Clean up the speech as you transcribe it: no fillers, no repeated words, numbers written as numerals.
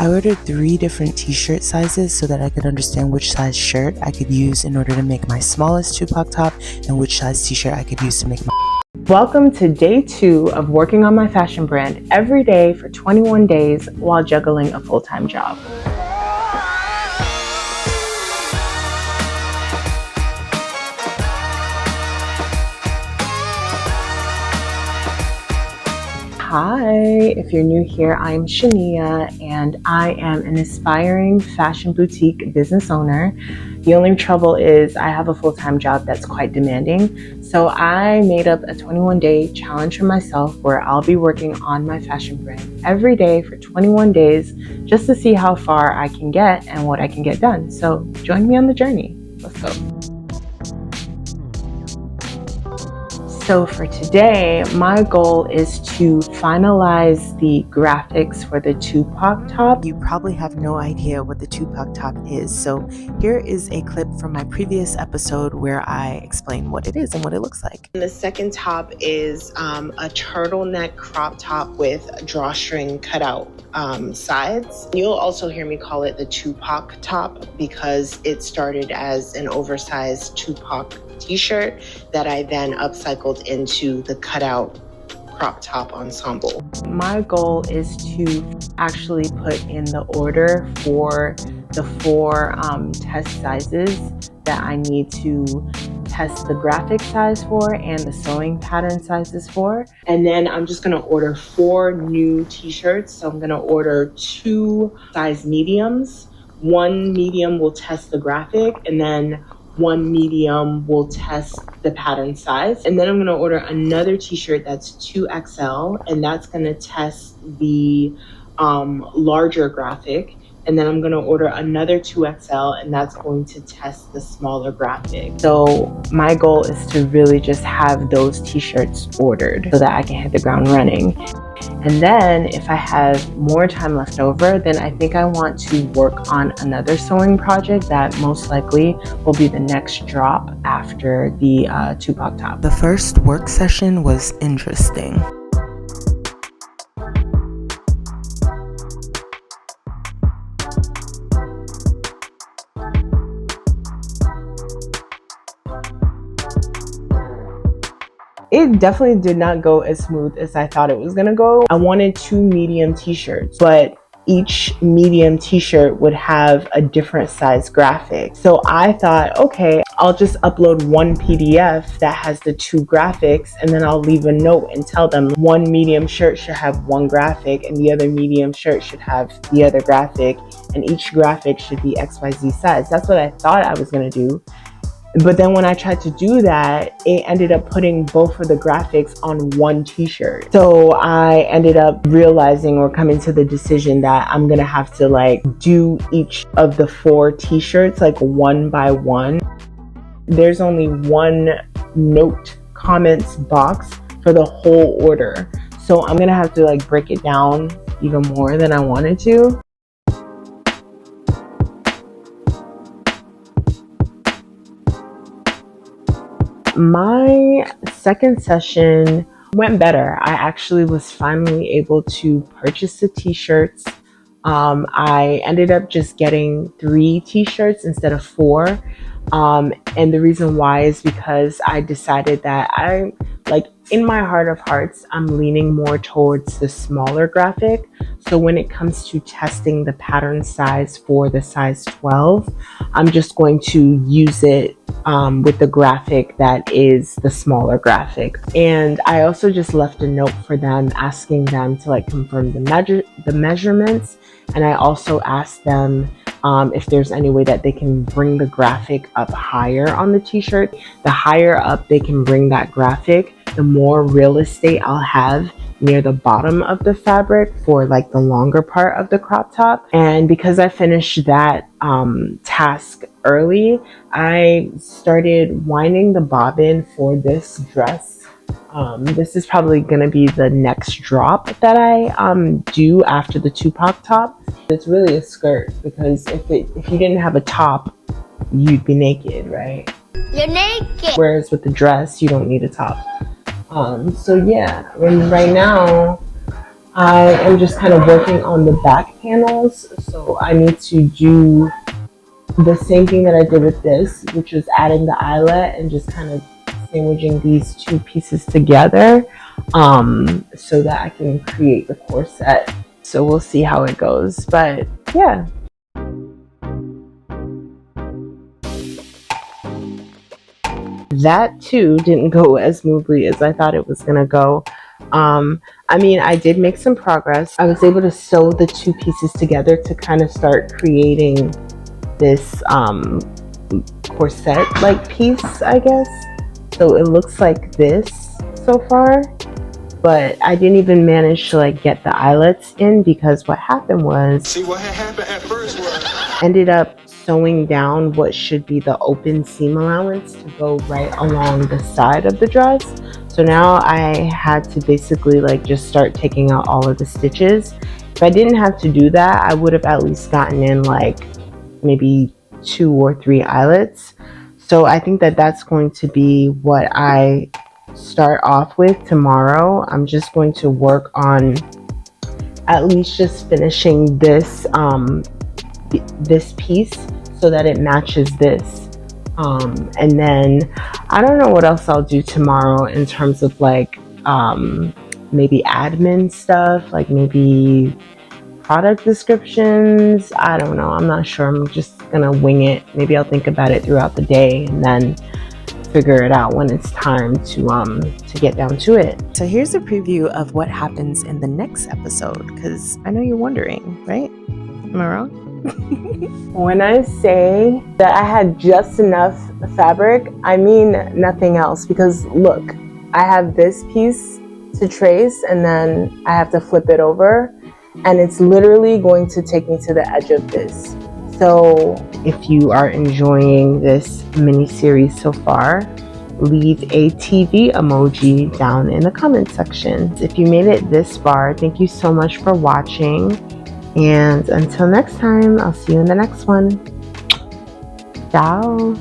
I ordered 3 different t-shirt sizes so that I could understand which size shirt I could use in order to make my smallest Tupac top and which size t-shirt I could use to make my... Welcome to day 2 of working on my fashion brand every day for 21 days while juggling a full-time job. Hi, if you're new here, I'm Shania and I am an aspiring fashion boutique business owner. The only trouble is I have a full-time job that's quite demanding. So I made up a 21-day challenge for myself where I'll be working on my fashion brand every day for 21 days just to see how far I can get and what I can get done. So join me on the journey. Let's go. So for today, my goal is to finalize the graphics for the Tupac top. You probably have no idea what the Tupac top is, so here is a clip from my previous episode where I explain what it is and what it looks like. The second top is a turtleneck crop top with drawstring cutout sides. You'll also hear me call it the Tupac top because it started as an oversized Tupac t-shirt that I then upcycled into the cutout crop top ensemble. My goal is to actually put in the order for the 4 test sizes that I need to test the graphic size for and the sewing pattern sizes for. And then I'm just gonna order 4 new t-shirts. So I'm gonna order 2 size mediums. 1 medium will test the graphic and then 1 medium will test the pattern size. And then I'm gonna order another t-shirt that's 2XL and that's gonna test the larger graphic. And then I'm gonna order another 2XL and that's going to test the smaller graphic. So my goal is to really just have those t-shirts ordered so that I can hit the ground running. And then if I have more time left over, then I think I want to work on another sewing project that most likely will be the next drop after the Tupac top. The first work session was interesting. It definitely did not go as smooth as I thought it was gonna go. I wanted 2 medium t-shirts, but each medium t-shirt would have a different size graphic. So I thought, okay, I'll just upload 1 PDF that has the 2 graphics and then I'll leave a note and tell them 1 medium shirt should have 1 graphic and the other medium shirt should have the other graphic and each graphic should be XYZ size. That's what I thought I was gonna do. But then when I tried to do that, it ended up putting both of the graphics on 1 t-shirt. So I ended up realizing or coming to the decision that I'm gonna have to like do each of the 4 t-shirts like 1 by 1. There's only 1 note comments box for the whole order. So I'm gonna have to like break it down even more than I wanted to. My second session went better. I actually was finally able to purchase the t-shirts. I ended up just getting 3 t-shirts instead of 4. And the reason why is because I decided that in my heart of hearts, I'm leaning more towards the smaller graphic. So when it comes to testing the pattern size for the size 12, I'm just going to use it with the graphic that is the smaller graphic. And I also just left a note for them asking them to like confirm the measurements. And I also asked them if there's any way that they can bring the graphic up higher on the t-shirt. The higher up they can bring that graphic, the more real estate I'll have near the bottom of the fabric for like the longer part of the crop top. And because I finished that task early, I started winding the bobbin for this dress. This is probably going to be the next drop that I do after the Tupac top. It's really a skirt because if you didn't have a top, you'd be naked, right? You're naked. Whereas with the dress, you don't need a top. So yeah, right now I am just kind of working on the back panels, so I need to do the same thing that I did with this, which was adding the eyelet and just kind of sandwiching these two pieces together, so that I can create the corset. So we'll see how it goes, but yeah. That too didn't go as smoothly as I thought it was gonna go. I mean, I did make some progress. I was able to sew the two pieces together to kind of start creating this corset like piece, I guess. So it looks like this so far, but I didn't even manage to like get the eyelets in, because what happened was, see, what had happened at first was ended up sewing down what should be the open seam allowance to go right along the side of the dress. So now I had to basically like just start taking out all of the stitches. If I didn't have to do that, I would have at least gotten in like maybe 2 or 3 eyelets. So I think that that's going to be what I start off with tomorrow. I'm just going to work on at least just finishing this this piece so that it matches this, and then I don't know what else I'll do tomorrow in terms of like maybe admin stuff, like maybe product descriptions. I don't know, I'm not sure. I'm just gonna wing it. Maybe I'll think about it throughout the day and then figure it out when it's time to get down to it. So here's a preview of what happens in the next episode, because I know you're wondering, right? Am I wrong? When I say that I had just enough fabric, I mean nothing else, because look, I have this piece to trace and then I have to flip it over, and it's literally going to take me to the edge of this. So if you are enjoying this mini series so far, leave a TV emoji down in the comment section. If you made it this far, thank you so much for watching. And until next time, I'll see you in the next one. Ciao.